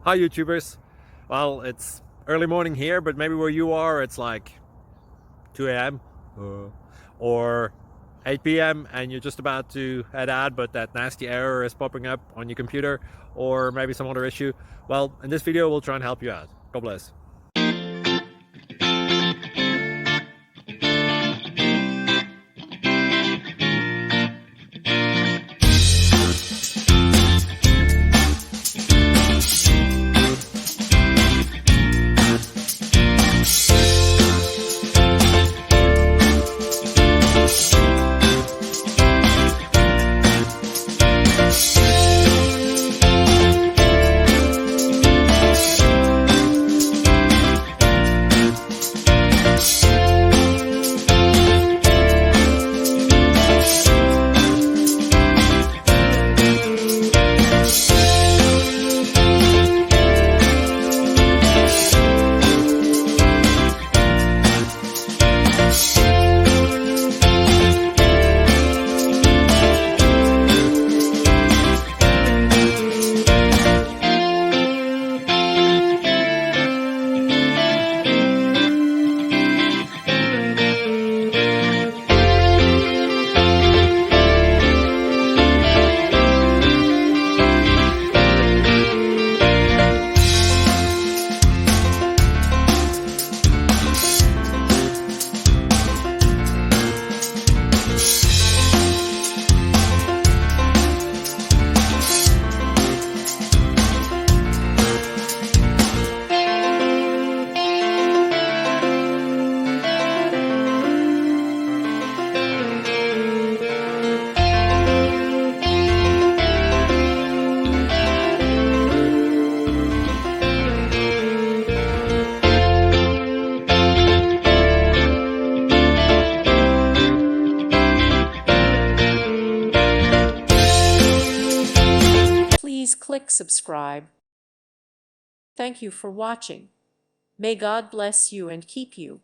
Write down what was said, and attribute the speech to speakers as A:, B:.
A: Hi YouTubers. Well, it's early morning here, but maybe where you are it's like 2 a.m. Or 8 p.m. and you're just about to head out, but that nasty error is popping up on your computer, or maybe some other issue. Well, in this video we'll try and help you out. God bless.
B: Please click subscribe. Thank you for watching. May God bless you and keep you.